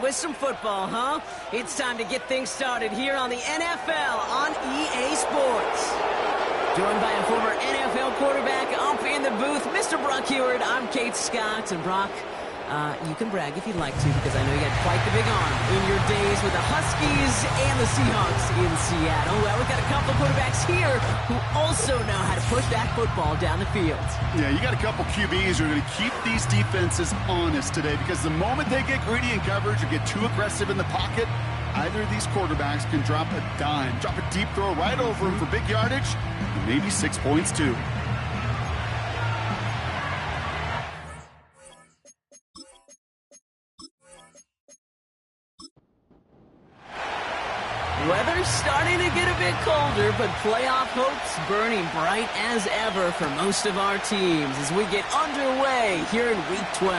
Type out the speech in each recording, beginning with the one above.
with some football, huh? It's time to get things started here on the NFL on EA Sports. Joined by a former NFL quarterback up in the booth, Mr. Brock Heward. I'm Kate Scott, and Brock, you can brag if you'd like to, because I know you got quite the big arm in your days with the Huskies and the Seahawks in Seattle. Well, we've got a couple quarterbacks here who also know how to push that football down the field. Yeah, you got a couple QBs who are going to keep these defenses honest today, because the moment they get greedy in coverage or get too aggressive in the pocket, either of these quarterbacks can drop a dime, drop a deep throw right over them for big yardage, and maybe 6 points too. Weather's starting to get a bit colder, but playoff hopes burning bright as ever for most of our teams as we get underway here in Week 12.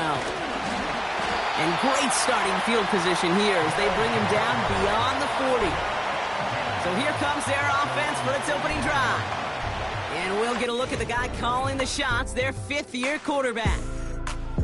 And great starting field position here as they bring him down beyond the 40. So here comes their offense for its opening drive. And we'll get a look at the guy calling the shots, their fifth-year quarterback.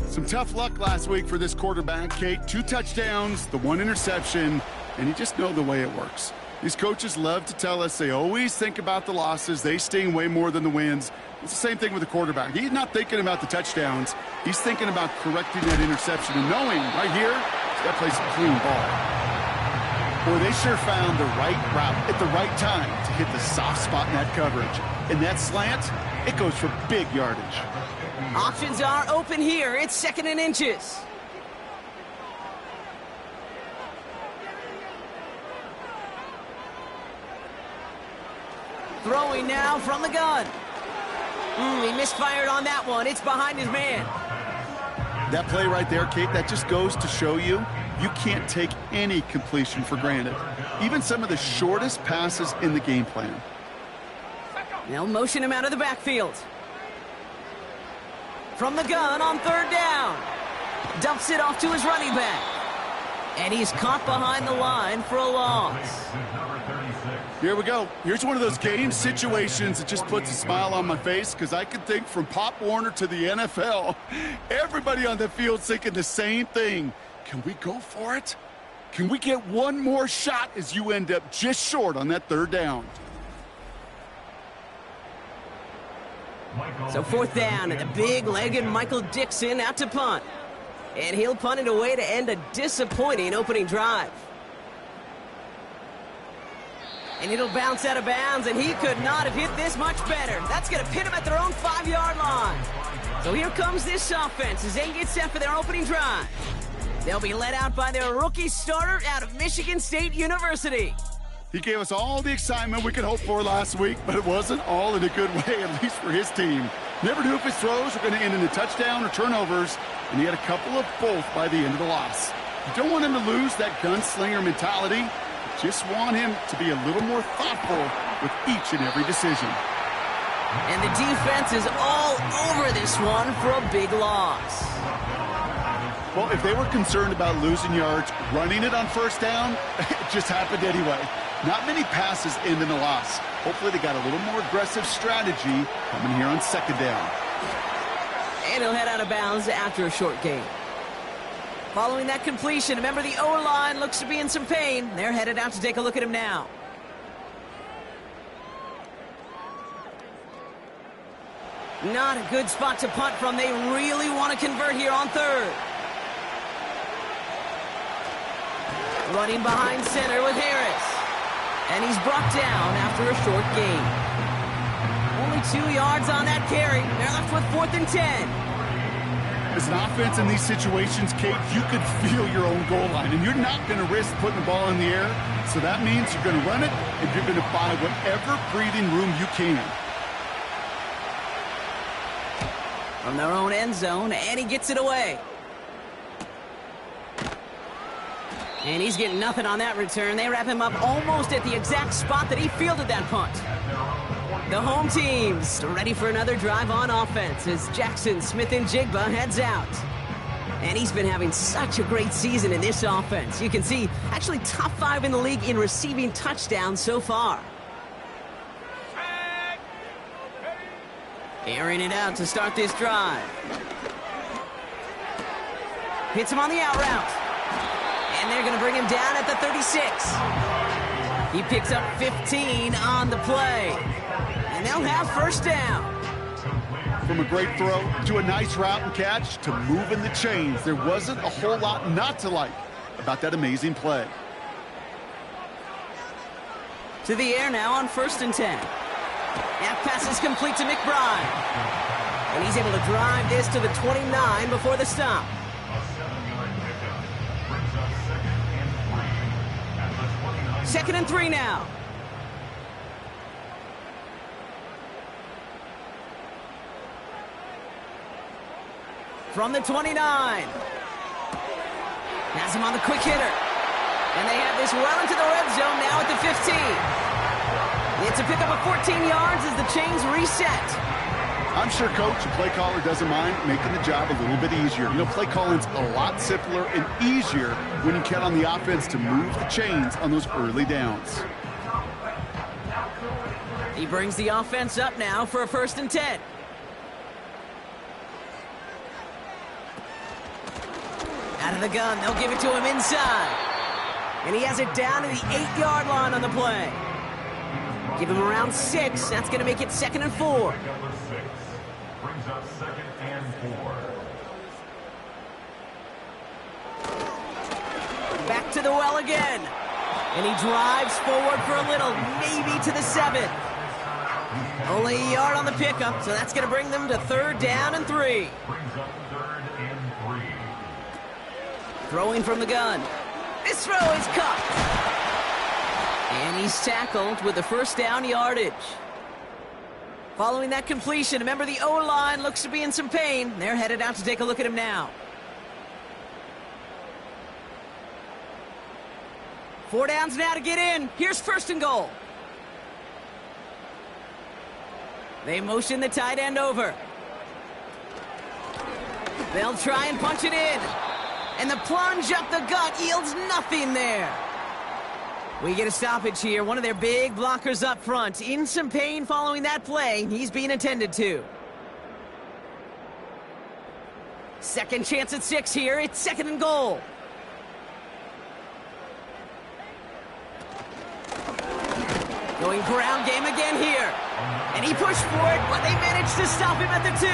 Some tough luck last week for this quarterback, Kate. 2 touchdowns, the 1 interception, and you just know the way it works. These coaches love to tell us they always think about the losses. They sting way more than the wins. It's the same thing with the quarterback. He's not thinking about the touchdowns. He's thinking about correcting that interception and knowing right here, he's got to play some clean ball. Boy, they sure found the right route at the right time to hit the soft spot in that coverage. And that slant, it goes for big yardage. Options are open here. It's 2nd and inches. Throwing now from the gun. He misfired on that one. It's behind his man. That play right there, Kate, that just goes to show you can't take any completion for granted. Even some of the shortest passes in the game plan. They'll motion him out of the backfield. From the gun on 3rd down. Dumps it off to his running back. And he's caught behind the line for a loss. Here we go. Here's one of those game situations that just puts a smile on my face, because I can think from Pop Warner to the NFL, everybody on the field thinking the same thing. Can we go for it? Can we get one more shot as you end up just short on that 3rd down? So 4th down, and the big-legged Michael Dixon out to punt. And he'll punt it away to end a disappointing opening drive. And it'll bounce out of bounds, and he could not have hit this much better. That's going to pin him at their own 5-yard line. So here comes this offense as they get set for their opening drive. They'll be led out by their rookie starter out of Michigan State University. He gave us all the excitement we could hope for last week, but it wasn't all in a good way, at least for his team. Never knew if his throws were going to end in a touchdown or turnovers, and he had a couple of both by the end of the loss. You don't want him to lose that gunslinger mentality. You just want him to be a little more thoughtful with each and every decision. And the defense is all over this one for a big loss. Well, if they were concerned about losing yards, running it on 1st down, it just happened anyway. Not many passes end in a loss. Hopefully they got a little more aggressive strategy coming here on 2nd down. And he'll head out of bounds after a short gain. Following that completion, remember the O-line looks to be in some pain. They're headed out to take a look at him now. Not a good spot to punt from. They really want to convert here on 3rd. Running behind center with Harris. And he's brought down after a short gain. Only 2 yards on that carry. They're left with 4th and 10. As an offense in these situations, Kate, you could feel your own goal line, and you're not going to risk putting the ball in the air. So that means you're going to run it, and you're going to buy whatever breathing room you can. From their own end zone, and he gets it away. And he's getting nothing on that return. They wrap him up almost at the exact spot that he fielded that punt. The home team's ready for another drive on offense as Jackson Smith-Njigba heads out. And he's been having such a great season in this offense. You can see, actually top 5 in the league in receiving touchdowns so far. Airing it out to start this drive. Hits him on the out route. And they're going to bring him down at the 36. He picks up 15 on the play. And they'll have first down. From a great throw to a nice route and catch to moving the chains, there wasn't a whole lot not to like about that amazing play. To the air now on 1st and 10. That pass is complete to McBride. And he's able to drive this to the 29 before the stop. Second and 3 now. From the 29. Has him on the quick hitter. And they have this well into the red zone now at the 15. It's a pickup of 14 yards as the chains reset. I'm sure coach and play caller doesn't mind making the job a little bit easier. You know, play calling's a lot simpler and easier when you count on the offense to move the chains on those early downs. He brings the offense up now for a 1st and 10. Out of the gun, they'll give it to him inside. And he has it down to the 8-yard line on the play. Give him around 6. That's going to make it 2nd and 4. Brings up 2nd and 4. Back to the well again. And he drives forward for a little, maybe to the 7. Only a yard on the pickup, so that's going to bring them to 3rd down and 3. Brings up 3rd and 3. Throwing from the gun. This throw is caught. And he's tackled with the 1st down yardage. Following that completion, remember the O-line looks to be in some pain. They're headed out to take a look at him now. 4 downs now to get in. Here's 1st and goal. They motion the tight end over. They'll try and punch it in. And the plunge up the gut yields nothing there. We get a stoppage here. One of their big blockers up front. In some pain following that play. He's being attended to. Second chance at 6 here. It's 2nd and goal. Going ground game again here. And he pushed for it, but they managed to stop him at the 2.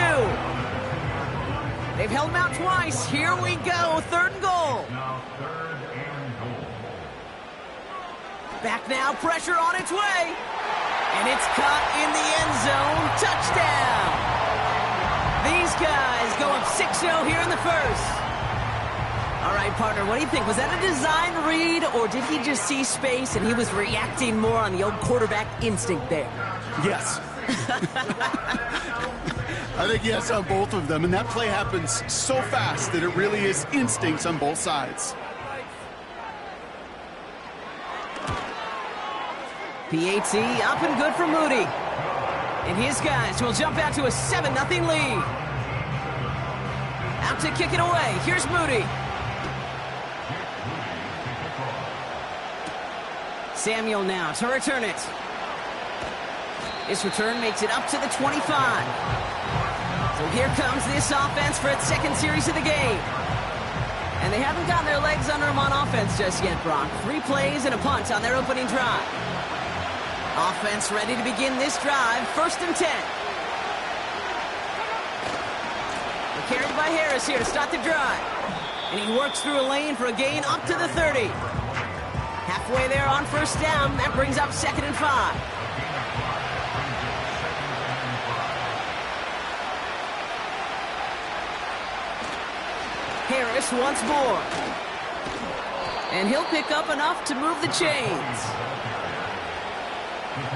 They've held him out twice. Here we go. 3rd and goal. Now 3rd and goal. Back now. Pressure on its way. And it's caught in the end zone. Touchdown. These guys go up 6-0 here in the 1st. All right, partner, what do you think? Was that a design read, or did he just see space and he was reacting more on the old quarterback instinct there? Yes. I think yes on both of them, and that play happens so fast that it really is instincts on both sides. PAT up and good for Moody. And his guys will jump out to a 7-0 lead. Out to kick it away. Here's Moody. Samuel now to return it. This return makes it up to the 25. So here comes this offense for its 2nd series of the game. And they haven't gotten their legs under them on offense just yet, Brock. 3 plays and a punt on their opening drive. Offense ready to begin this drive. 1st and 10. They're carried by Harris here to start the drive. And he works through a lane for a gain up to the 30. Halfway there on 1st down. That brings up 2nd and 5. Harris once more. And he'll pick up enough to move the chains.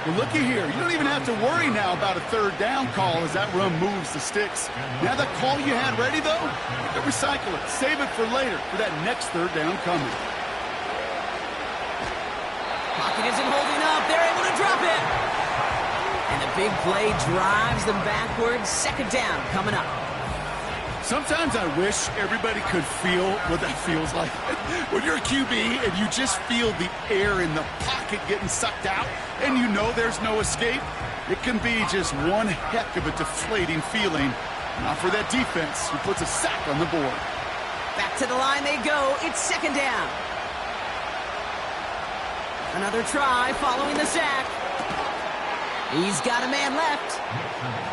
Well, looky here. You don't even have to worry now about a 3rd down call as that run moves the sticks. Now that call you had ready, though, you can recycle it. Save it for later for that next 3rd down coming. Pocket isn't holding up. They're able to drop it. And the big play drives them backwards. 2nd down coming up. Sometimes I wish everybody could feel what that feels like. When you're a QB and you just feel the air in the pocket getting sucked out and you know there's no escape, it can be just one heck of a deflating feeling. Not for that defense who puts a sack on the board. Back to the line they go. It's 2nd down. Another try following the sack. He's got a man left.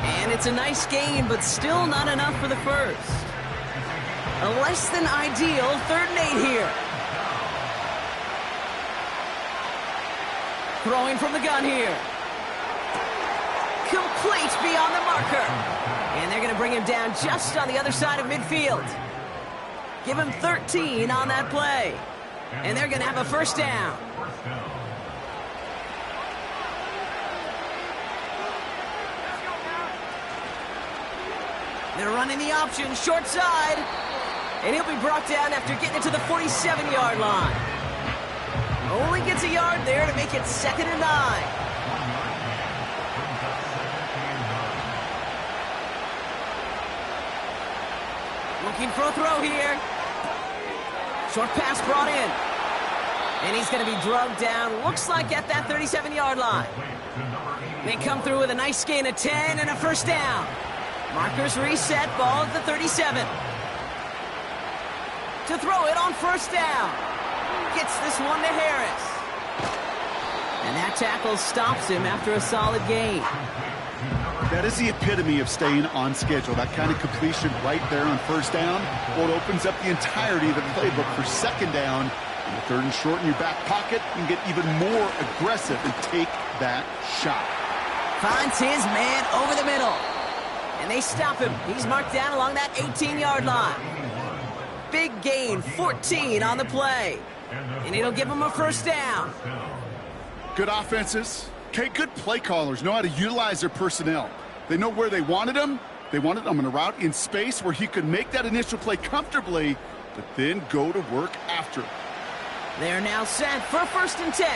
And it's a nice gain, but still not enough for the first. A less than ideal 3rd and 8 here. Throwing from the gun here. Complete beyond the marker. And they're going to bring him down just on the other side of midfield. Give him 13 on that play. And they're going to have a first down. They're running the option, short side. And he'll be brought down after getting it to the 47-yard line. Only gets a yard there to make it 2nd and 9. Looking for a throw here. Short pass brought in. And he's going to be drugged down, looks like at that 37-yard line. They come through with a nice gain of 10 and a first down. Markers reset, ball at the 37. To throw it on first down. Gets this one to Harris. And that tackle stops him after a solid gain. That is the epitome of staying on schedule. That kind of completion right there on first down. Well, it opens up the entirety of the playbook for 2nd down. And the 3rd and short in your back pocket. You can get even more aggressive and take that shot. Finds his man over the middle. And they stop him. He's marked down along that 18-yard line. Big gain, 14 on the play. And it'll give him a first down. Good offenses. Okay, good play callers know how to utilize their personnel. They know where they wanted him. They wanted him in a route in space where he could make that initial play comfortably, but then go to work after. They're now set for 1st and 10.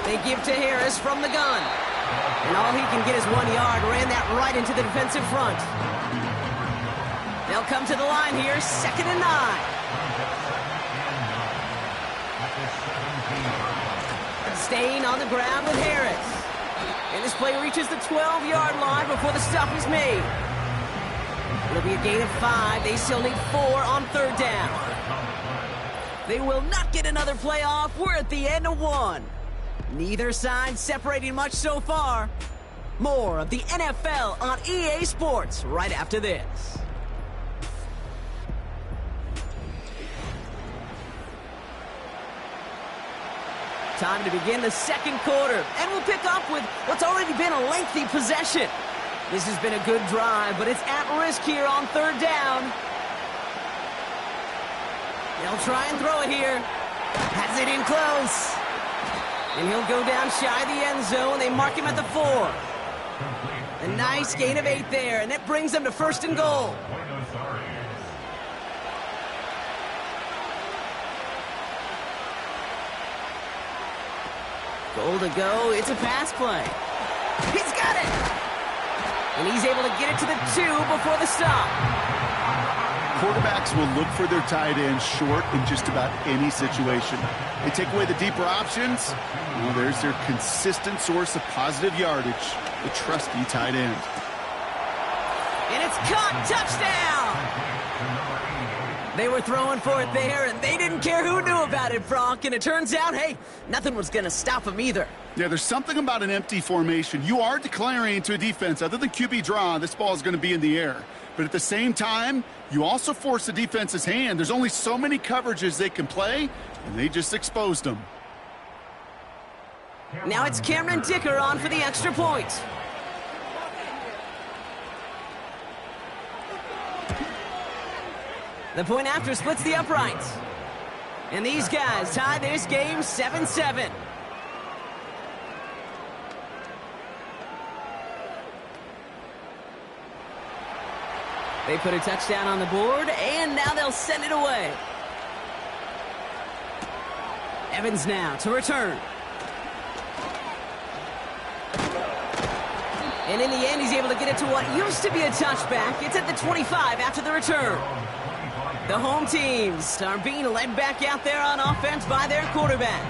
They give to Harris from the gun. And all he can get is 1 yard. Ran that right into the defensive front. They'll come to the line here, 2nd and 9. Staying on the ground with Harris. And this play reaches the 12-yard line before the stop is made. It'll be a gain of 5. They still need 4 on 3rd down. They will not get another play off. We're at the end of 1. Neither side separating much so far. More of the NFL on EA Sports right after this. Time to begin the 2nd quarter, and we'll pick up with what's already been a lengthy possession. This has been a good drive, but it's at risk here on 3rd down. They'll try and throw it here. Has it in close. And he'll go down shy of the end zone. They mark him at the 4. A nice gain of 8 there, and that brings them to 1st and goal. Goal to go. It's a pass play. He's got it! And he's able to get it to the 2 before the stop. Quarterbacks will look for their tight end short in just about any situation. They take away the deeper options. Well, there's their consistent source of positive yardage, the trusty tight end. And it's caught. Touchdown! They were throwing for it there, and they didn't care who knew about it, Frank. And it turns out, hey, nothing was going to stop them either. Yeah, there's something about an empty formation. You are declaring to a defense, other than QB draw, this ball is going to be in the air. But at the same time, you also force the defense's hand. There's only so many coverages they can play, and they just exposed them. Now it's Cameron Dicker on for the extra point. The point after splits the uprights. And these guys tie this game 7-7. They put a touchdown on the board, and now they'll send it away. Evans now to return. And in the end, he's able to get it to what used to be a touchback. It's at the 25 after the return. The home teams are being led back out there on offense by their quarterback.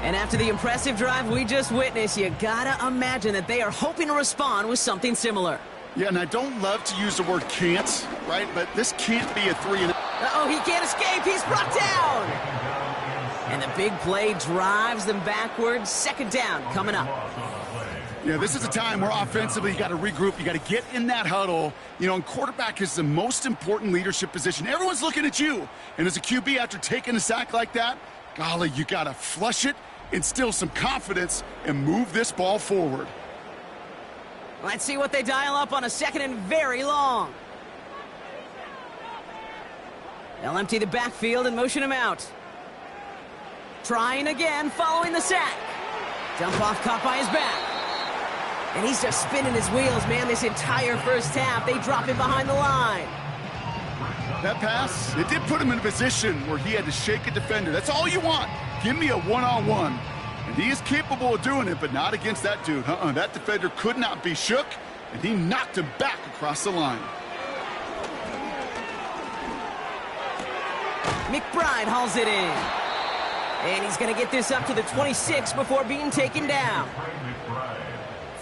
And after the impressive drive we just witnessed, you gotta imagine that they are hoping to respond with something similar. Yeah, and I don't love to use the word can't, right? But this can't be a 3-and-out. Uh-oh, he can't escape. He's brought down. And the big play drives them backwards. Second down coming up. Yeah, this is a time where offensively you got to regroup. You got to get in that huddle. You know, and quarterback is the most important leadership position. Everyone's looking at you. And as a QB, after taking a sack like that, golly, you got to flush it, instill some confidence, and move this ball forward. Let's see what they dial up on a second and very long. They'll empty the backfield and motion him out. Trying again, following the sack. Dump off caught by his back. And he's just spinning his wheels, man, this entire first half. They drop him behind the line. That pass, it did put him in a position where he had to shake a defender. That's all you want. Give me a one-on-one. And he is capable of doing it, but not against that dude. That defender could not be shook, and he knocked him back across the line. McBride hauls it in. And he's going to get this up to the 26 before being taken down.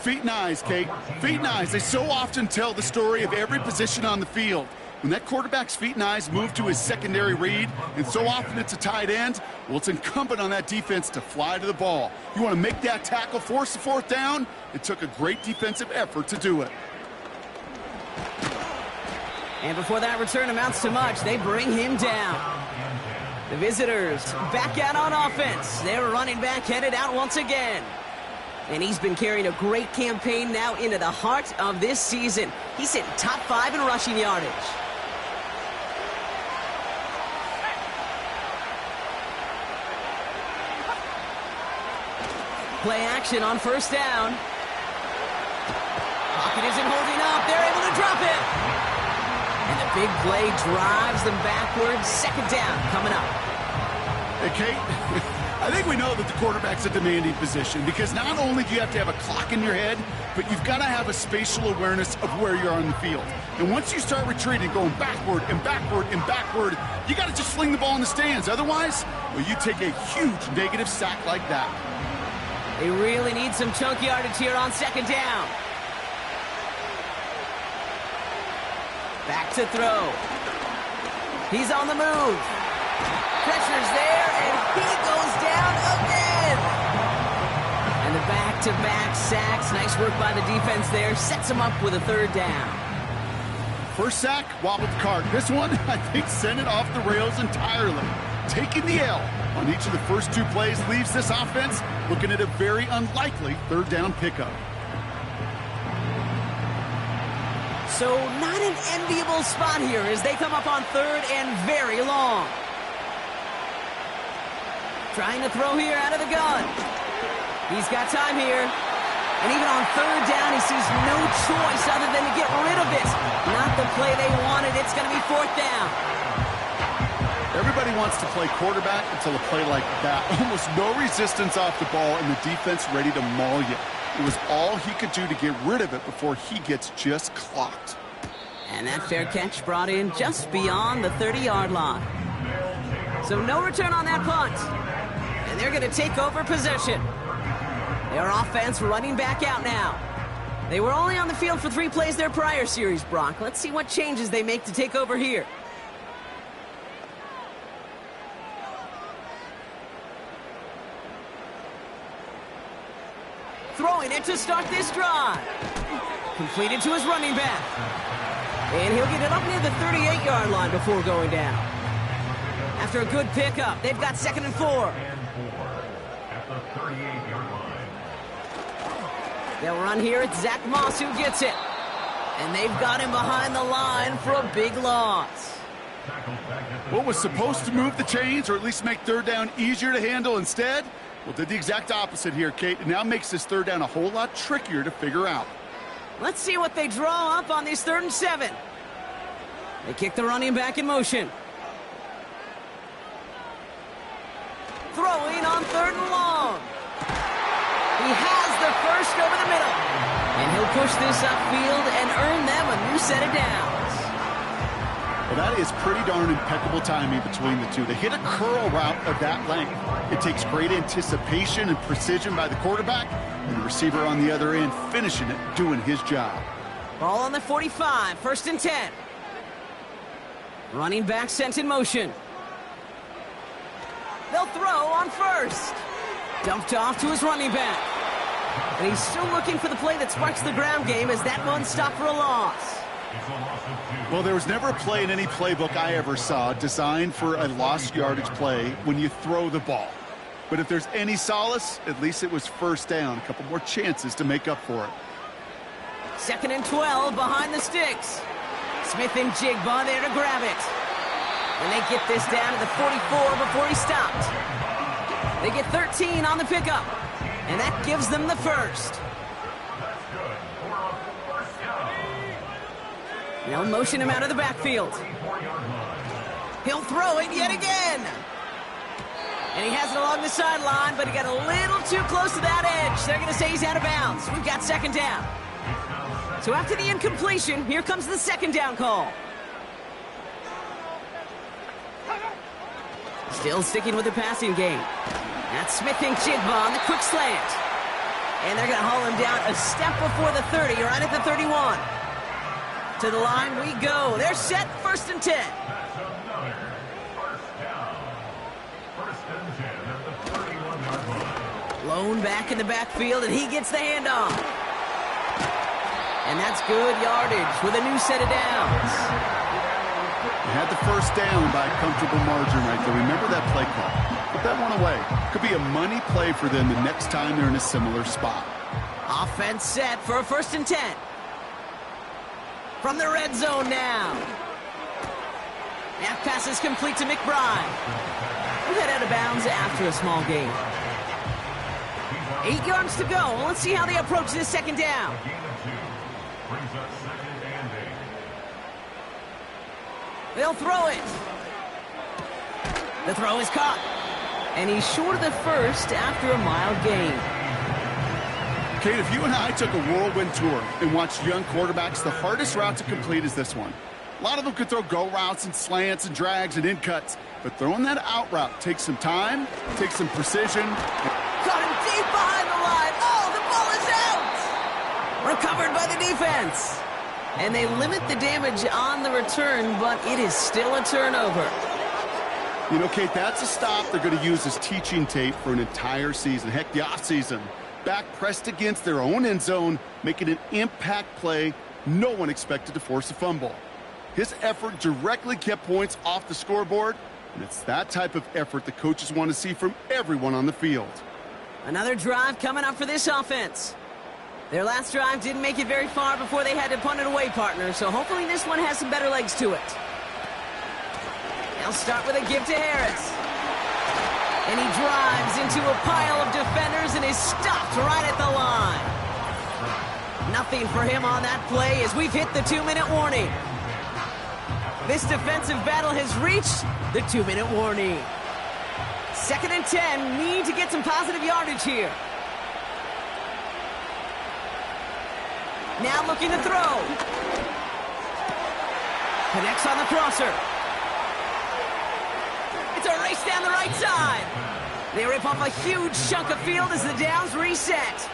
Feet and eyes, Kate. Feet and eyes. They so often tell the story of every position on the field. When that quarterback's feet and eyes move to his secondary read, and so often it's a tight end, well, it's incumbent on that defense to fly to the ball. You want to make that tackle, force the fourth down? It took a great defensive effort to do it. And before that return amounts to much, they bring him down. The visitors back out on offense. They're running back headed out once again. And he's been carrying a great campaign now into the heart of this season. He's hitting top 5 in rushing yardage. Play action on first down. Pocket isn't holding up. They're able to drop it. And the big play drives them backwards. Second down coming up. Hey, Kate, I think we know that the quarterback's a demanding position because not only do you have to have a clock in your head, but you've got to have a spatial awareness of where you're on the field. And once you start retreating, going backward and backward and backward, you got to just fling the ball in the stands. Otherwise, well, you take a huge negative sack like that. They really need some chunk yardage here on second down. Back to throw. He's on the move. Pressure's there, and he goes down again. And the back-to-back sacks. Nice work by the defense there. Sets him up with a third down. First sack, wobbled the cart. This one, I think, sent it off the rails entirely. Taking the L on each of the first 2 plays leaves this offense looking at a very unlikely third down pickup. So not an enviable spot here as they come up on third and very long. Trying to throw here out of the gun. He's got time here. And even on third down, he sees no choice other than to get rid of this. Not the play they wanted. It's going to be fourth down. Everybody wants to play quarterback until a play like that. Almost no resistance off the ball and the defense ready to maul you. It was all he could do to get rid of it before he gets just clocked. And that fair catch brought in just beyond the 30-yard line. So no return on that punt. And they're going to take over possession. Their offense running back out now. They were only on the field for 3 plays their prior series, Brock. Let's see what changes they make to take over here. Throwing it to start this drive. Completed to his running back. And he'll get it up near the 38-yard line before going down. After a good pickup, they've got 2nd and 4. At the 38-yard line. They'll run here. It's Zach Moss who gets it. And they've got him behind the line for a big loss. What was supposed to move the chains or at least make third down easier to handle instead? Well, did the exact opposite here, Kate. It now makes this third down a whole lot trickier to figure out. Let's see what they draw up on this 3rd and 7. They kick the running back in motion. Throwing on 3rd and long. He has the first over the middle. And he'll push this upfield and earn them a new set of downs. Well, that is pretty darn impeccable timing between the two. They hit a curl route of that length. It takes great anticipation and precision by the quarterback, and the receiver on the other end finishing it, doing his job. Ball on the 45, 1st and 10. Running back sent in motion. They'll throw on 1st. Dumped off to his running back. And he's still looking for the play that sparks the ground game as that one stopped for a loss. Well, there was never a play in any playbook I ever saw designed for a lost yardage play when you throw the ball. But if there's any solace, at least it was 1st down. A couple more chances to make up for it. 2nd and 12 behind the sticks. Smith and Jigba there to grab it. And they get this down to the 44 before he stopped. They get 13 on the pickup. And that gives them the 1st. They'll motion him out of the backfield. He'll throw it yet again. And he has it along the sideline, but he got a little too close to that edge. They're going to say he's out of bounds. We've got 2nd down. So after the incompletion, here comes the 2nd down call. Still sticking with the passing game. That's Smith and Jigba on the quick slant. And they're going to haul him down a step before the 30, right at the 31. To the line we go. They're set, 1st and 10. Lone back in the backfield, and he gets the handoff. And that's good yardage with a new set of downs. They had the 1st down by a comfortable margin right there. Remember that play call. Put that one away. Could be a money play for them the next time they're in a similar spot. Offense set for a 1st and 10. From the red zone now. That pass is complete to McBride. We'll head out of bounds after a small gain. 8 yards to go. Let's see how they approach this 2nd down. They'll throw it. The throw is caught. And he's short of the 1st after a mild gain. Kate, if you and I took a whirlwind tour and watched young quarterbacks, the hardest route to complete is this one. A lot of them could throw go routes and slants and drags and in cuts, but throwing that out route takes some time, takes some precision. Got him deep behind the line. Oh, the ball is out! Recovered by the defense. And they limit the damage on the return, but it is still a turnover. You know, Kate, that's a stop they're going to use as teaching tape for an entire season. Heck, the offseason. Back pressed against their own end zone, making an impact play. No one expected to force a fumble. His effort directly kept points off the scoreboard, and it's that type of effort the coaches want to see from everyone on the field. Another drive coming up for this offense. Their last drive didn't make it very far before they had to punt it away, partner, so hopefully this one has some better legs to it. They'll start with a give to Harris. And he drives into a pile of defenders and is stopped right at the line. Nothing for him on that play as we've hit the 2-minute warning. This defensive battle has reached the 2-minute warning. 2nd and 10, need to get some positive yardage here. Now looking to throw. Connects on the crosser. It's a race down the right side. They rip off a huge chunk of field as the downs reset.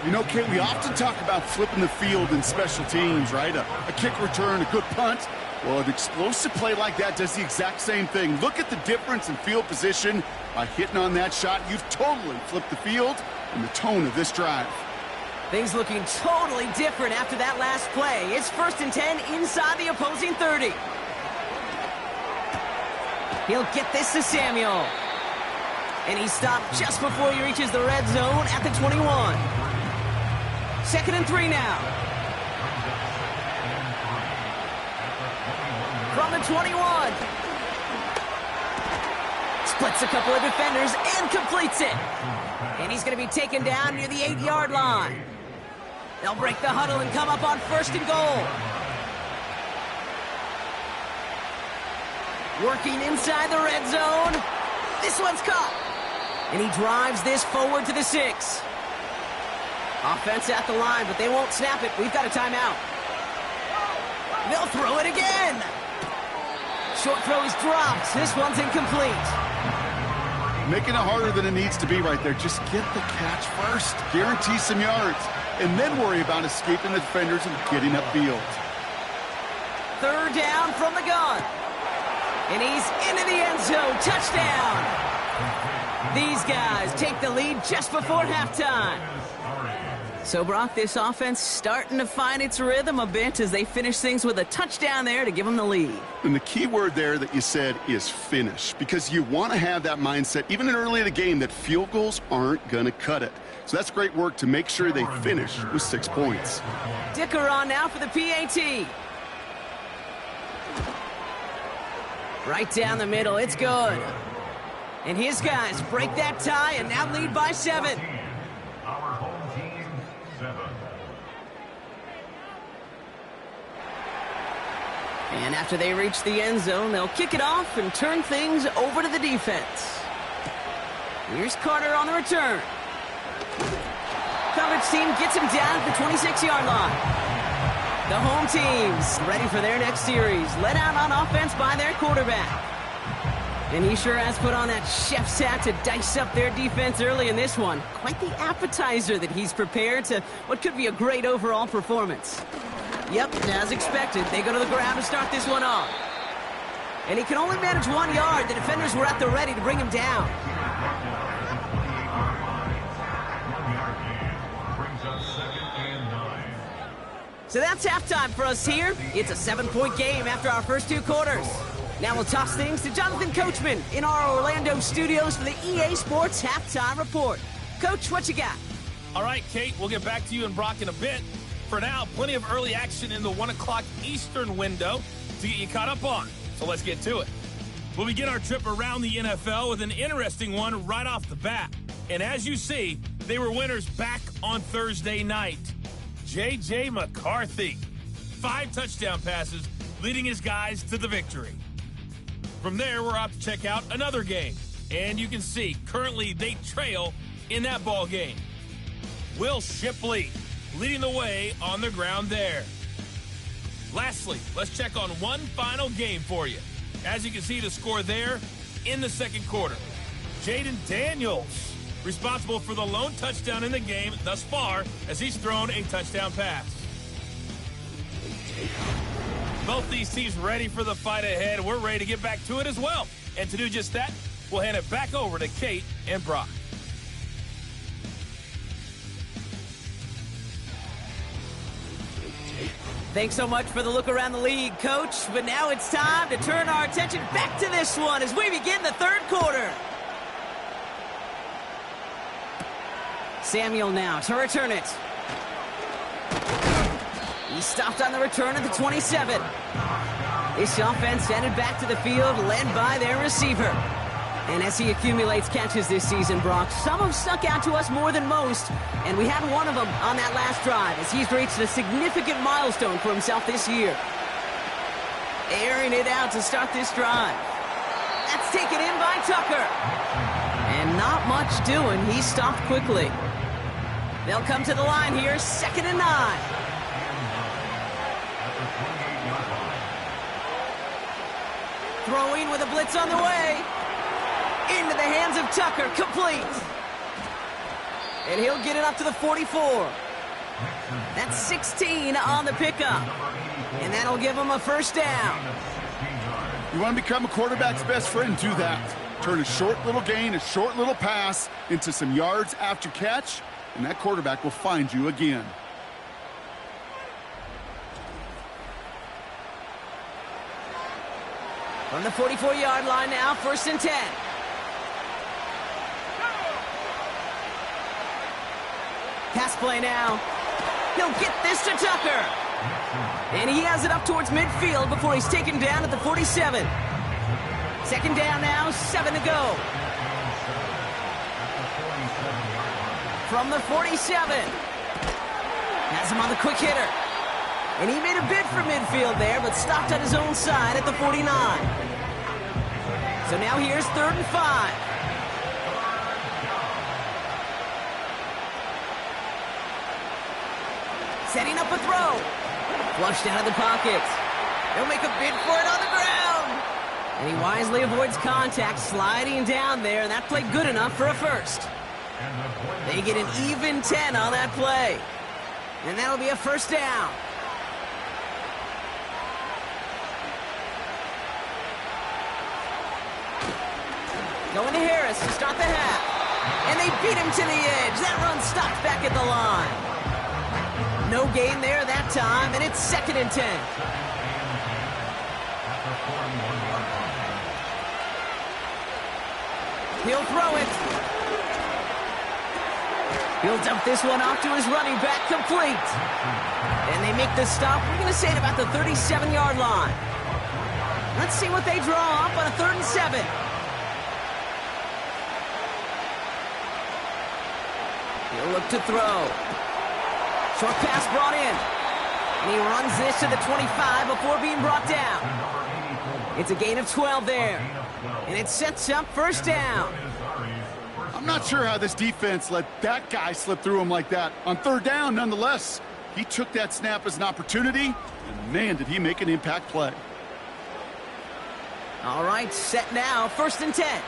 You know, Kate, we often talk about flipping the field in special teams, right? A kick return, a good punt. Well, an explosive play like that does the exact same thing. Look at the difference in field position. By hitting on that shot, you've totally flipped the field and the tone of this drive. Things looking totally different after that last play. It's 1st and 10 inside the opposing 30. He'll get this to Samuel. And he stopped just before he reaches the red zone at the 21. 2nd and 3 now. From the 21. Splits a couple of defenders and completes it. And he's going to be taken down near the 8-yard line. They'll break the huddle and come up on 1st and goal. Working inside the red zone. This one's caught. And he drives this forward to the 6. Offense at the line, but they won't snap it. We've got a timeout. They'll throw it again. Short throw is dropped. This one's incomplete. Making it harder than it needs to be right there. Just get the catch first. Guarantee some yards. and then worry about escaping the defenders and getting upfield. Third down from the gun. And he's into the end zone. Touchdown. These guys take the lead just before halftime. So, Brock, this offense starting to find its rhythm a bit as they finish things with a touchdown there to give them the lead. And the key word there that you said is finish, because you want to have that mindset, even in early in the game, that field goals aren't going to cut it. So that's great work to make sure they finish with 6 points. Dicker on now for the PAT. Right down the middle, it's good. And his guys break that tie and now lead by 7. Our home team, 7. And after they reach the end zone, they'll kick it off and turn things over to the defense. Here's Carter on the return. Coverage team gets him down at the 26-yard line. The home team's ready for their next series, led out on offense by their quarterback. And he sure has put on that chef's hat to dice up their defense early in this one. Quite the appetizer that he's prepared to what could be a great overall performance. Yep, as expected, they go to the ground to start this one off. And he can only manage 1 yard. The defenders were at the ready to bring him down. So that's halftime for us here. It's a 7-point game after our first 2 quarters. Now we'll toss things to Jonathan Coachman in our Orlando studios for the EA Sports Halftime Report. Coach, what you got? All right, Kate, we'll get back to you and Brock in a bit. For now, plenty of early action in the 1 o'clock Eastern window to get you caught up on. So let's get to it. We'll begin our trip around the NFL with an interesting one right off the bat. And as you see, they were winners back on Thursday night. J.J. McCarthy, 5 touchdown passes, leading his guys to the victory. From there, we're off to check out another game. And you can see, currently they trail in that ball game. Will Shipley leading the way on the ground there. Lastly, let's check on one final game for you. As you can see, the score there in the second quarter. Jaden Daniels responsible for the lone touchdown in the game thus far as he's thrown a touchdown pass. Both these teams ready for the fight ahead. We're ready to get back to it as well. And to do just that, we'll hand it back over to Kate and Brock. Thanks so much for the look around the league, Coach. But now it's time to turn our attention back to this one as we begin the third quarter. Samuel now to return it. He stopped on the return at the 27. This offense headed back to the field, led by their receiver. And as he accumulates catches this season, Brock, some have stuck out to us more than most. And we had one of them on that last drive as he's reached a significant milestone for himself this year. Airing it out to start this drive. That's taken in by Tucker. And not much doing. He stopped quickly. They'll come to the line here, 2nd and 9. Throwing with a blitz on the way. Into the hands of Tucker, complete. And he'll get it up to the 44. That's 16 on the pickup. And that'll give him a first down. You want to become a quarterback's best friend, do that. Turn a short little gain, a short little pass into some yards after catch, and that quarterback will find you again. From the 44-yard line now, 1st and 10. Pass play now. He'll get this to Tucker. And he has it up towards midfield before he's taken down at the 47. 2nd down now, 7 to go. From the 47. Has him on the quick hitter. And he made a bid for midfield there, but stopped on his own side at the 49. So now here's 3rd and 5. Setting up a throw. Flushed out of the pocket. He'll make a bid for it on the ground. And he wisely avoids contact, sliding down there, and that played good enough for a first. They get an even 10 on that play. And that'll be a first down. Going to Harris to start the half. And they beat him to the edge. That run stopped back at the line. No gain there that time, and it's 2nd and 10. He'll throw it. He'll dump this one off to his running back, complete. And they make the stop. We're going to say it about the 37-yard line. Let's see what they draw up on a 3rd and 7. He'll look to throw. Short pass brought in. And he runs this to the 25 before being brought down. It's a gain of 12 there. And it sets up first down. I'm not sure how this defense let that guy slip through him like that. On 3rd down, nonetheless, he took that snap as an opportunity, and man, did he make an impact play. All right, set now, 1st and 10.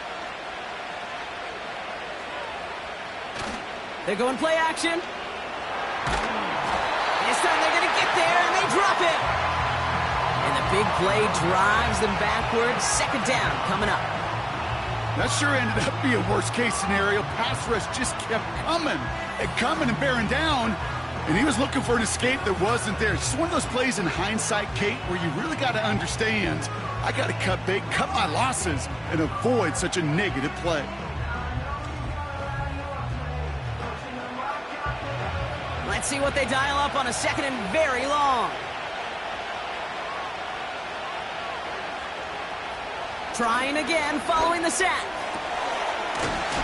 They're going play action. This time they're going to get there, and they drop it. And the big play drives them backwards. 2nd down coming up. That sure ended up being a worst-case scenario. Pass rush just kept coming and bearing down, and he was looking for an escape that wasn't there. It's just one of those plays in hindsight, Kate, where you really got to understand, I got to cut bait, cut my losses, and avoid such a negative play. Let's see what they dial up on a 2nd and very long. Trying again, following the sack.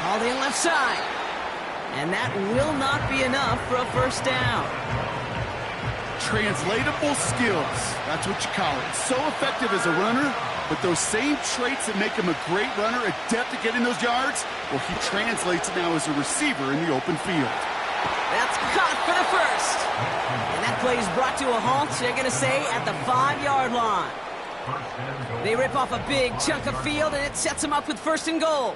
Hauled in left side. And that will not be enough for a first down. Translatable skills, that's what you call it. So effective as a runner, but those same traits that make him a great runner, adept at getting those yards, well, he translates now as a receiver in the open field. That's caught for the first. And that play is brought to a halt, they're going to say, at the 5-yard line. They rip off a big chunk of field, and it sets them up with 1st and goal.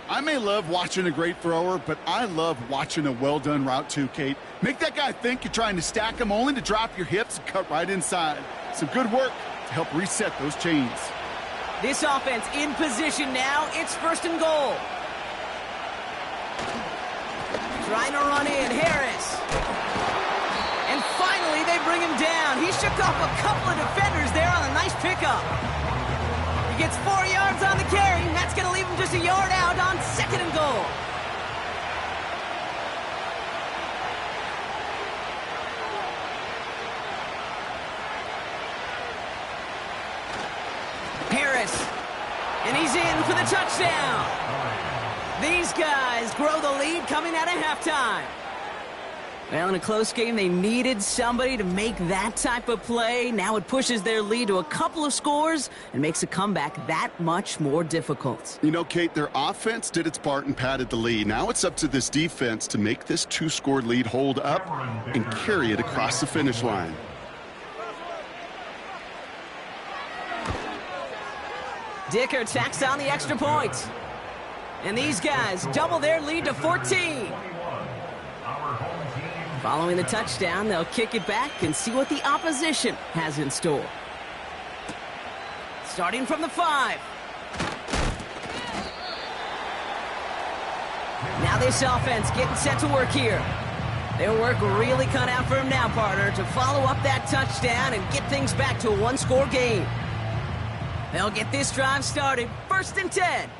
I may love watching a great thrower, but I love watching a well-done route too, Kate. Make that guy think you're trying to stack him, only to drop your hips and cut right inside. Some good work to help reset those chains. This offense in position now. It's 1st and goal. Trying to run in, Harris. And finally, they bring him down. He shook off a couple of defenders there on a nice pickup. He gets 4 yards on the carry. That's going to leave him just a yard out on 2nd and goal. Harris. And he's in for the touchdown. These guys grow the lead coming out of halftime. Well, in a close game, they needed somebody to make that type of play. Now it pushes their lead to a couple of scores and makes a comeback that much more difficult. You know, Kate, their offense did its part and padded the lead. Now it's up to this defense to make this 2-score lead hold up and carry it across the finish line. Dicker tacks on the extra point. And these guys double their lead to 14. Following the touchdown, they'll kick it back and see what the opposition has in store. Starting from the 5. Now this offense getting set to work here. Their work really cut out for him now, partner, to follow up that touchdown and get things back to a 1-score game. They'll get this drive started. 1st and 10.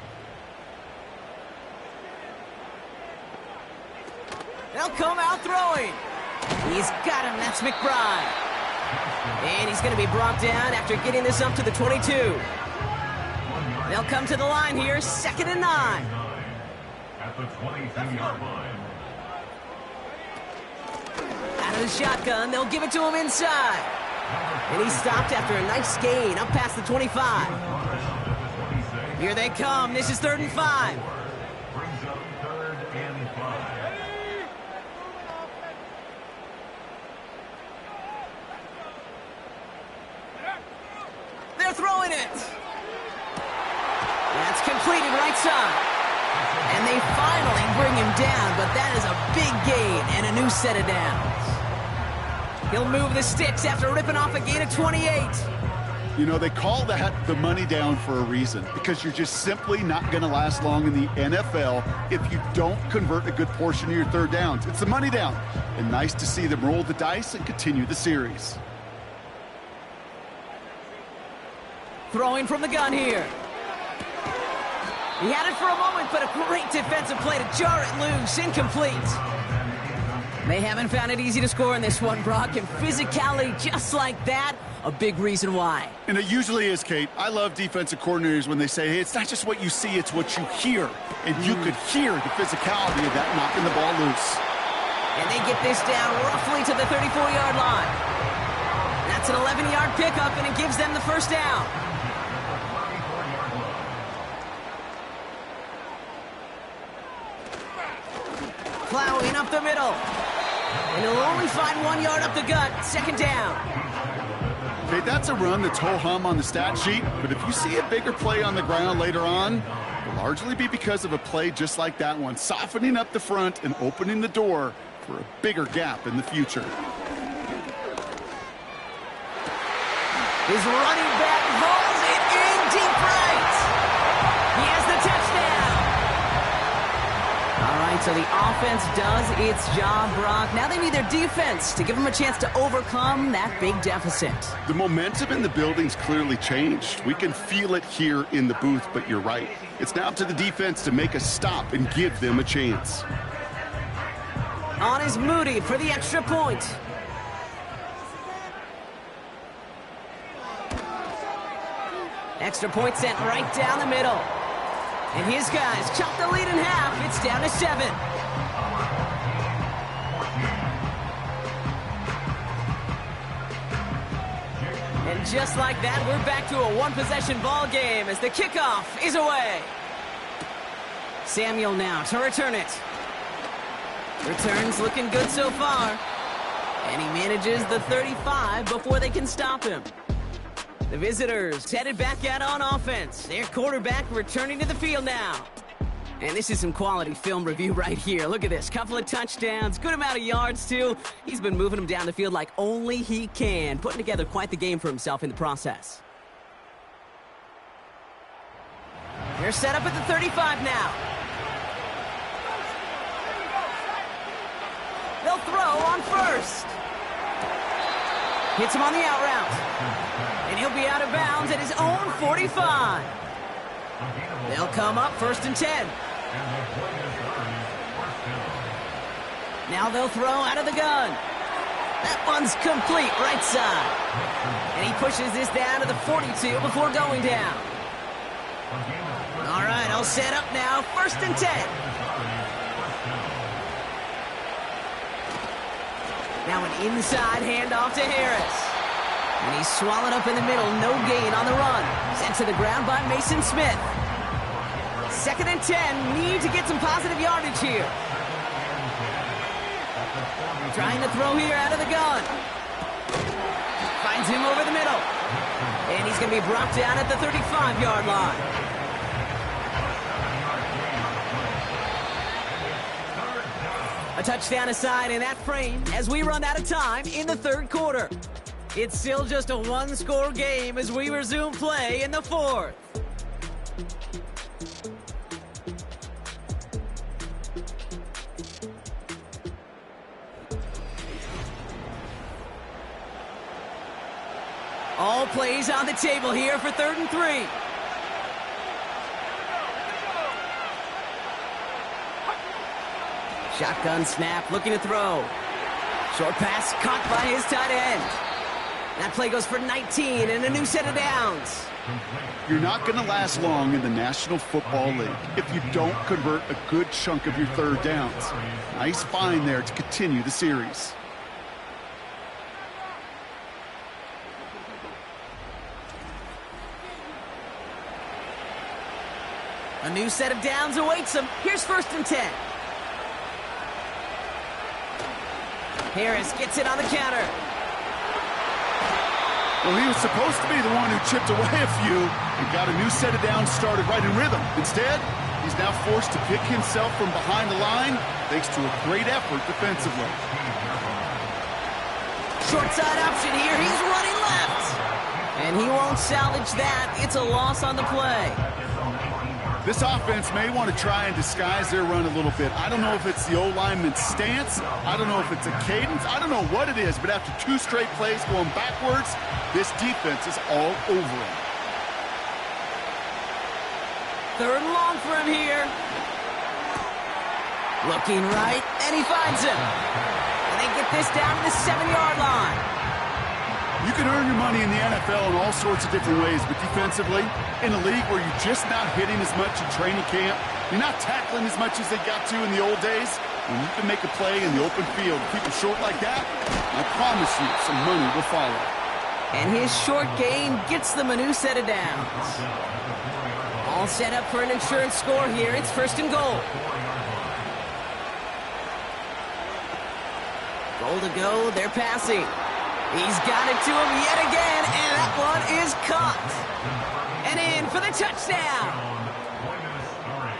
They'll come out throwing. He's got him. That's McBride. And he's going to be brought down after getting this up to the 22. They'll come to the line here. 2nd and 9. At the 22-yard line. Out of the shotgun, they'll give it to him inside. And he stopped after a nice gain up past the 25. Here they come. This is 3rd and 5. Brings up 3rd and 5. They're throwing it. That's completed right side. And they finally bring him down, but that is a big gain and a new set of downs. He'll move the sticks after ripping off a gain of 28. You know, they call that the money down for a reason, because you're just simply not going to last long in the NFL if you don't convert a good portion of your third downs. It's the money down. And nice to see them roll the dice and continue the series. Throwing from the gun here. He had it for a moment, but a great defensive play to jar it loose. Incomplete. They haven't found it easy to score in this one, Brock, and physicality just like that, a big reason why. And it usually is, Kate. I love defensive coordinators when they say, hey, it's not just what you see, it's what you hear. And you could hear the physicality of that knocking the ball loose. And they get this down roughly to the 34-yard line. That's an 11-yard pickup, and it gives them the first down. Plowing up the middle. And he'll only find 1 yard up the gut. Second down. Okay, that's a run that's ho-hum on the stat sheet, but if you see a bigger play on the ground later on, it'll largely be because of a play just like that one, softening up the front and opening the door for a bigger gap in the future. His running back hauls it in deep right. He has the touchdown. All right, so the offense does its job, Brock. Now they need their defense to give them a chance to overcome that big deficit. The momentum in the building's clearly changed. We can feel it here in the booth, but you're right. It's now up to the defense to make a stop and give them a chance. On is Moody for the extra point. Extra point sent right down the middle. And his guys chop the lead in half. It's down to 7. And just like that, we're back to a one-possession ball game as the kickoff is away. Samuel now to return it. Returns looking good so far. And he manages the 35 before they can stop him. The visitors headed back out on offense. Their quarterback returning to the field now. And this is some quality film review right here. Look at this. Couple of touchdowns. Good amount of yards, too. He's been moving them down the field like only he can. Putting together quite the game for himself in the process. They're set up at the 35 now. They'll throw on first. Hits him on the out route. And he'll be out of bounds at his own 45. They'll come up 1st and 10. Now they'll throw out of the gun. That one's complete right side. And he pushes this down to the 42 before going down. All right, I'll set up now. 1st and 10. Now an inside handoff to Harris. And he's swallowed up in the middle. No gain on the run. Sent to the ground by Mason Smith. 2nd and 10. Need to get some positive yardage here. Trying to throw here out of the gun. Finds him over the middle. And he's going to be brought down at the 35-yard line. A touchdown aside in that frame as we run out of time in the 3rd quarter. It's still just a one-score game as we resume play in the 4th. All plays on the table here for 3rd and 3. Shotgun snap, looking to throw. Short pass caught by his tight end. That play goes for 19 and a new set of downs. You're not going to last long in the National Football League if you don't convert a good chunk of your third downs. Nice find there to continue the series. A new set of downs awaits him. Here's 1st and 10. Harris gets it on the counter. Well, he was supposed to be the one who chipped away a few and got a new set of downs started right in rhythm. Instead, he's now forced to pick himself from behind the line thanks to a great effort defensively. short side option here. He's running left. And he won't salvage that. It's a loss on the play. This offense may want to try and disguise their run a little bit. I don't know if it's the O-lineman's stance. I don't know if it's a cadence. I don't know what it is, but after 2 straight plays going backwards, this defense is all over him. 3rd and long for him here. Looking right, and he finds him. And they get this down to the 7-yard line. You can earn your money in the NFL in all sorts of different ways, but defensively, in a league where you're just not hitting as much in training camp, you're not tackling as much as they got to in the old days, when you can make a play in the open field, keep it short like that, I promise you some money will follow. And his short gain gets them a new set of downs. All set up for an insurance score here. It's 1st and goal. Goal to go. They're passing. He's got it to him yet again, and that one is caught. And in for the touchdown.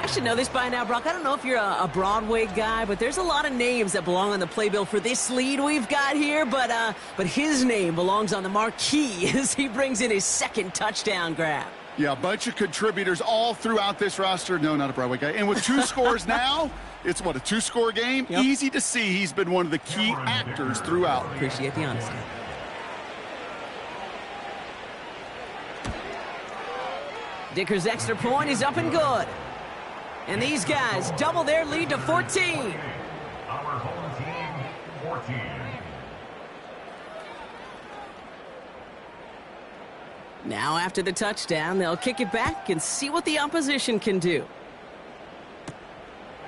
I should know this by now, Brock. I don't know if you're a Broadway guy, but there's a lot of names that belong on the playbill for this lead we've got here, but his name belongs on the marquee as he brings in his 2nd touchdown grab. Yeah, a bunch of contributors all throughout this roster. No, not a Broadway guy. And with 2 scores now, it's what, a 2-score game? Yep. Easy to see he's been one of the key actors throughout. Appreciate the honesty. Dicker's extra point is up and good. And these guys double their lead to 14. Our home team, 14. Now after the touchdown, they'll kick it back and see what the opposition can do.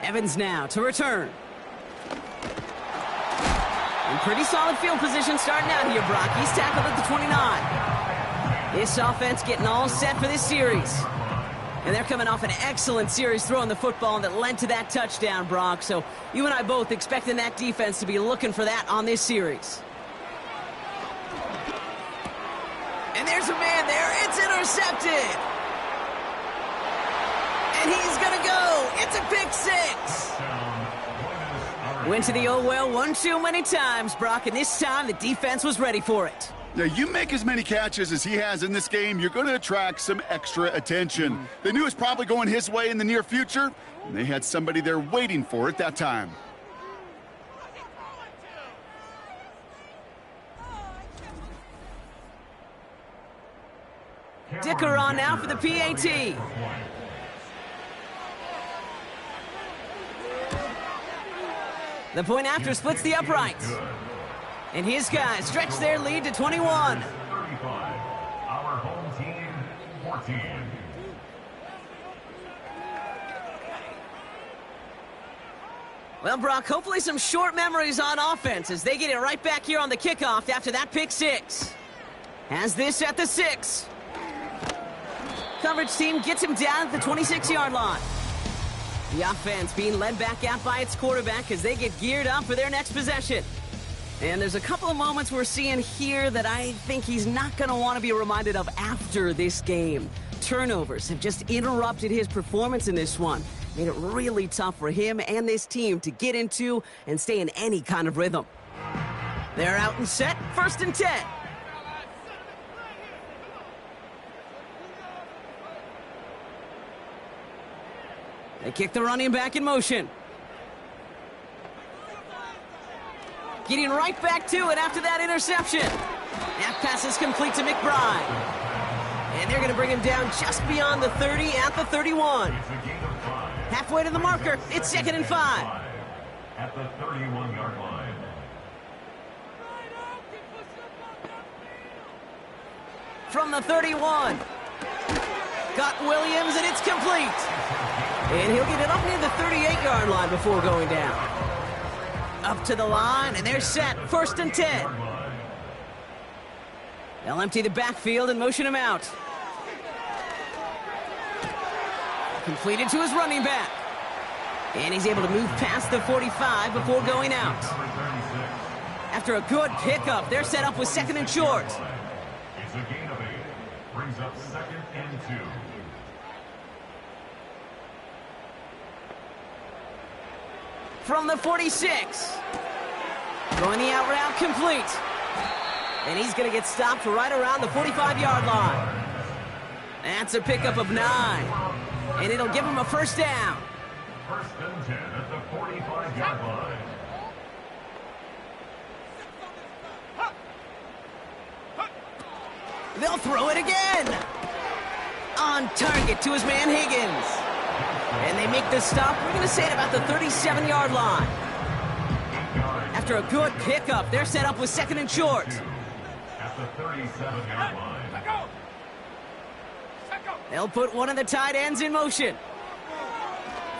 Evans now to return. In pretty solid field position starting out here, Brock. He's tackled at the 29. This offense getting all set for this series. And they're coming off an excellent series throwing the football that led to that touchdown, Brock. So you and I both expecting that defense to be looking for that on this series. And there's a man there. It's intercepted. And he's going to go. It's a pick 6. Went to the oh well one too many times, Brock, and this time the defense was ready for it. Yeah, you make as many catches as he has in this game, you're going to attract some extra attention. They knew it was probably going his way in the near future, and they had somebody there waiting for it that time. Dicker on now for the PAT. The point after splits the uprights. And his guys stretch their lead to 21. 35. Our home team, 14. Well, Brock, hopefully some short memories on offense as they get it right back here on the kickoff after that pick 6. Has this at the 6. Coverage team gets him down at the 26-yard line. The offense being led back out by its quarterback as they get geared up for their next possession. And there's a couple of moments we're seeing here that I think he's not going to want to be reminded of after this game. Turnovers have just interrupted his performance in this one. Made it really tough for him and this team to get into and stay in any kind of rhythm. They're out and set, 1st and 10. They kick the running back in motion. Getting right back to it after that interception. That pass is complete to McBride. And they're going to bring him down just beyond the 30 at the 31. Halfway to the marker. It's 2nd and 5. At the 31-yard line. From the 31. Got Williams, and it's complete. And he'll get it up near the 38-yard line before going down. Up to the line, and they're set. 1st and 10. They'll empty the backfield and motion him out. Completed to his running back. And he's able to move past the 45 before going out. After a good pickup, they're set up with 2nd and short. It's a gain of 8. Brings up 2nd and 2. From the 46. Going the out route, complete. And he's going to get stopped right around the 45-yard line. That's a pickup of 9. And it'll give him a first down. First and 10 at the 45-yard line. They'll throw it again. On target to his man Higgins. And they make the stop. We're going to say it about the 37-yard line. After a good pickup, they're set up with second and short. At the 37-yard line. They'll put one of the tight ends in motion.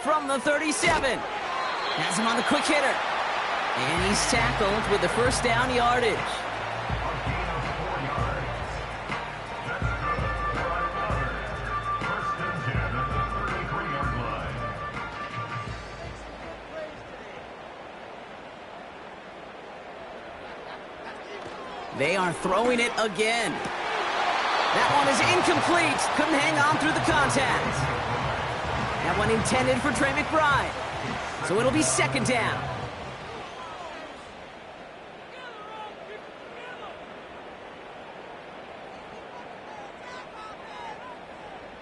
From the 37. Has him on the quick hitter. And he's tackled with the first down yardage. They are throwing it again. That one is incomplete. Couldn't hang on through the contact. That one intended for Trey McBride. So it'll be second down.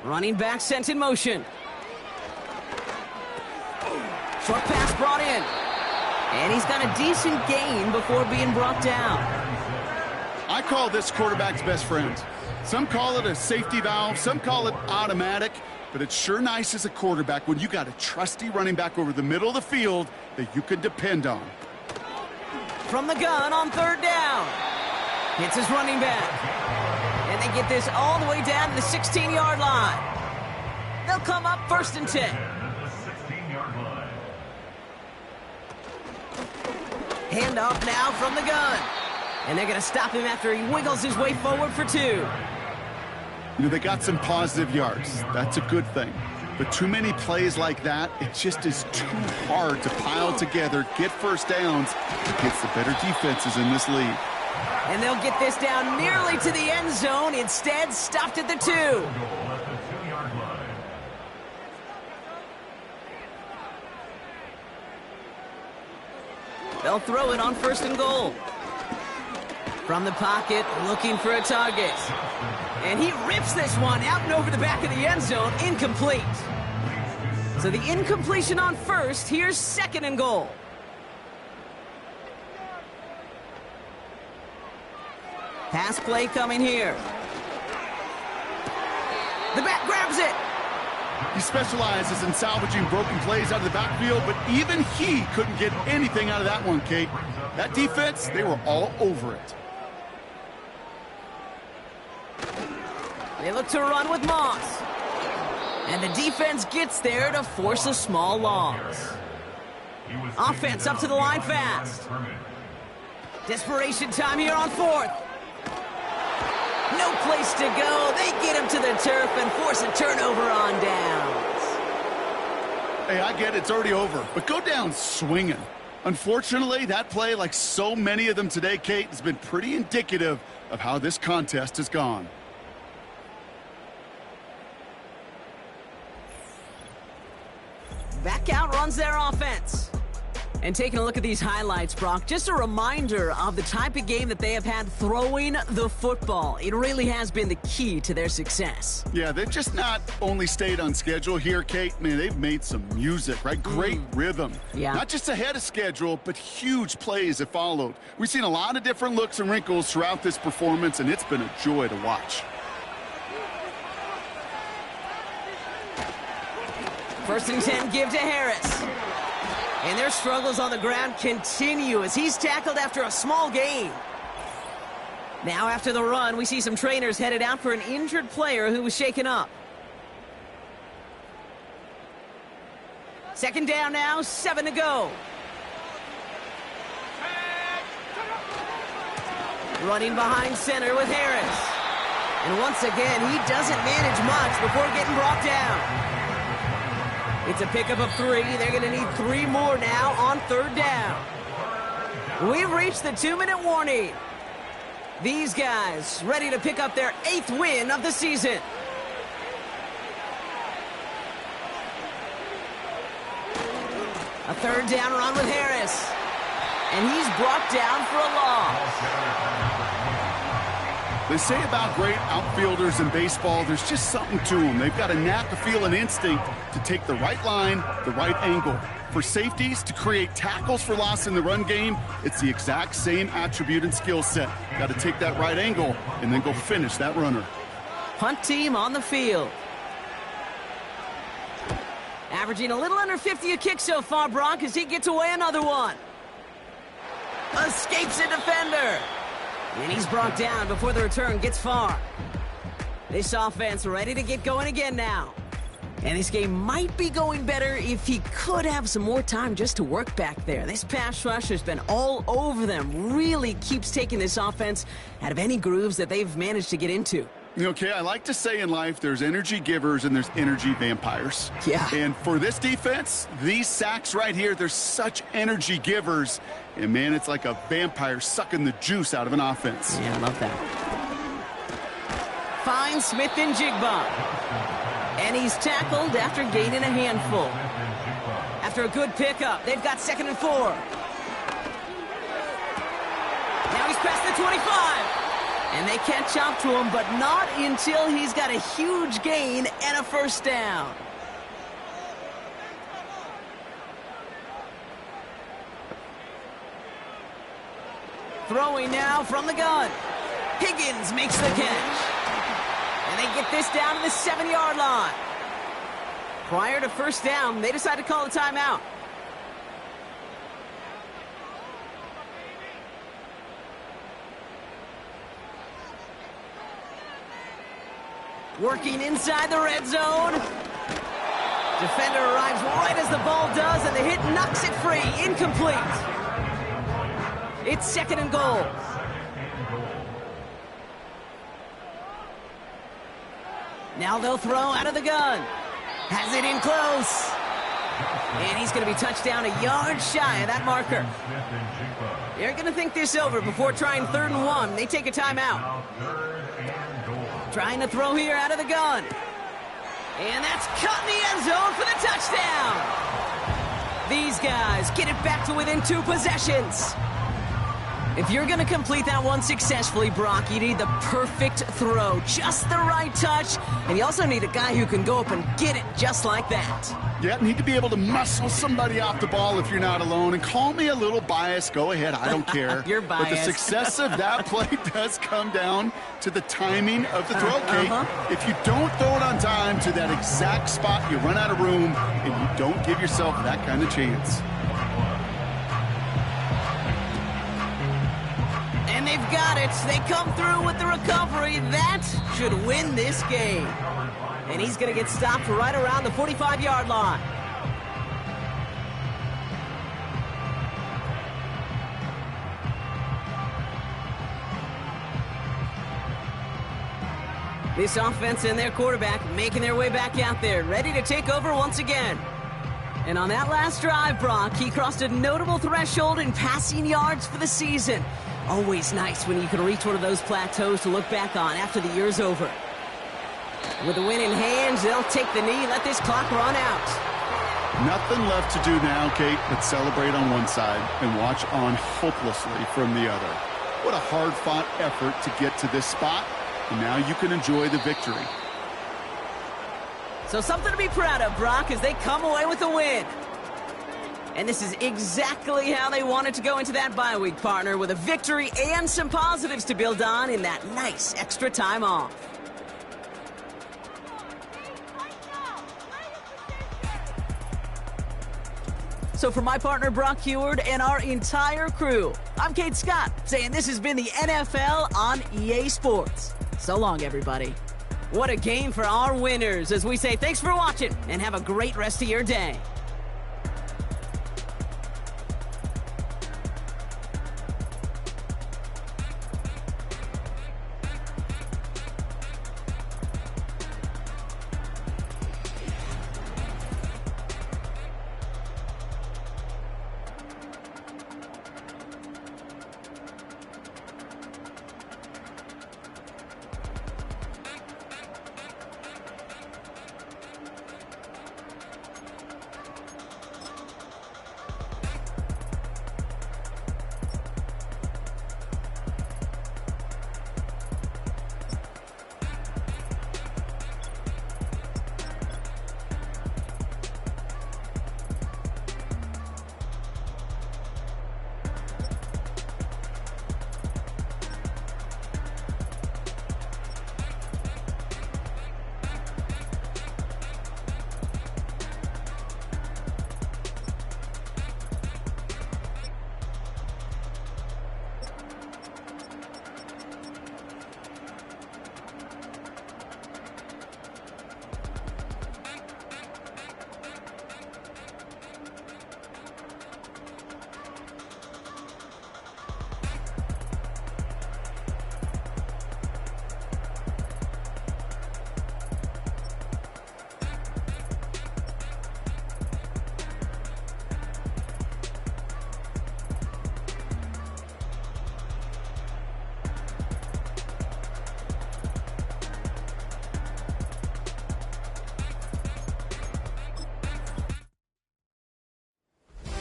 Running back sent in motion. Short pass brought in. And he's got a decent gain before being brought down. I call this quarterback's best friend. Some call it a safety valve, some call it automatic, but it's sure nice as a quarterback when you got a trusty running back over the middle of the field that you can depend on. From the gun on third down. Hits his running back. And they get this all the way down to the 16-yard line. They'll come up first and 10. Hand off now from the gun. And they're going to stop him after he wiggles his way forward for 2. You know, they got some positive yards. That's a good thing. But too many plays like that, it just is too hard to pile together, get first downs against the better defenses in this league. And they'll get this down nearly to the end zone. Instead, stopped at the 2. They'll throw it on first and goal. From the pocket, looking for a target. And he rips this one out and over the back of the end zone, incomplete. So the incompletion on first, here's second and goal. Pass play coming here. The back grabs it. He specializes in salvaging broken plays out of the backfield, but even he couldn't get anything out of that one, Kate. That defense, they were all over it. They look to run with Moss. And the defense gets there to force a small loss. Offense up to the line fast. Desperation time here on fourth. No place to go. They get him to the turf and force a turnover on downs. Hey, I get it. It's already over. But go down swinging. Unfortunately, that play, like so many of them today, Kate, has been pretty indicative of how this contest has gone. Back out runs their offense. And taking a look at these highlights, Brock, just a reminder of the type of game that they have had throwing the football. It really has been the key to their success. Yeah, they've just not only stayed on schedule here, Kate. Man, they've made some music, right? Great rhythm. Yeah. Not just ahead of schedule, but huge plays have followed. We've seen a lot of different looks and wrinkles throughout this performance, and it's been a joy to watch. First and 10, give to Harris. And their struggles on the ground continue as he's tackled after a small gain. Now after the run, we see some trainers headed out for an injured player who was shaken up. Second down now, 7 to go. Running behind center with Harris. And once again, he doesn't manage much before getting brought down. It's a pickup of 3. They're going to need 3 more now on third down. We've reached the 2-minute warning. These guys ready to pick up their 8th win of the season. A third down run with Harris. And he's brought down for a loss. They say about great outfielders in baseball, there's just something to them. They've got a knack, a feel, an instinct to take the right line, the right angle. For safeties, to create tackles for loss in the run game, it's the exact same attribute and skill set. Got to take that right angle and then go finish that runner. Punt team on the field. Averaging a little under 50 a kick so far, Brock, as he gets away another one. Escapes a defender. And he's brought down before the return gets far. This offense ready to get going again now. And this game might be going better if he could have some more time just to work back there. This pass rush has been all over them. Really keeps taking this offense out of any grooves that they've managed to get into. Okay, I like to say in life there's energy givers and there's energy vampires. Yeah. And for this defense, these sacks right here, they're such energy givers. And, man, it's like a vampire sucking the juice out of an offense. Yeah, I love that. Finds Smith and Jigba. And he's tackled after gaining a handful. After a good pickup, they've got 2nd and 4. Now he's past the 25. And they catch up to him, but not until he's got a huge gain and a first down. Throwing now from the gun. Higgins makes the catch. And they get this down to the 7-yard line. Prior to first down, they decide to call a timeout. Working inside the red zone. Defender arrives right as the ball does, and the hit knocks it free. Incomplete. It's 2nd and goal. Now they'll throw out of the gun. Has it in close. And he's going to be touched down a yard shy of that marker. They're going to think this over before trying 3rd and 1. They take a timeout. Trying to throw here out of the gun. And that's caught in the end zone for the touchdown. These guys get it back to within 2 possessions. If you're going to complete that one successfully, Brock, you need the perfect throw. Just the right touch. And you also need a guy who can go up and get it just like that. Yeah, need to be able to muscle somebody off the ball if you're not alone. And call me a little biased. Go ahead. I don't care. You're biased. But the success of that play does come down to the timing of the throw, Kate. If you don't throw it on time to that exact spot, you run out of room, and you don't give yourself that kind of chance. And they've got it. They come through with the recovery. That should win this game. And he's going to get stopped right around the 45-yard line. This offense and their quarterback making their way back out there, ready to take over once again. And on that last drive, Brock, he crossed a notable threshold in passing yards for the season. Always nice when you can reach one of those plateaus to look back on after the year's over. With the win in hands, they'll take the knee and let this clock run out. Nothing left to do now, Kate, but celebrate on one side and watch on hopelessly from the other. What a hard-fought effort to get to this spot, and now you can enjoy the victory. So something to be proud of, Brock, as they come away with a win. And this is exactly how they wanted to go into that bye week, partner, with a victory and some positives to build on in that nice extra time off. So for my partner, Brock Heward, and our entire crew, I'm Kate Scott, saying this has been the NFL on EA Sports. So long, everybody. What a game for our winners, as we say thanks for watching, and have a great rest of your day.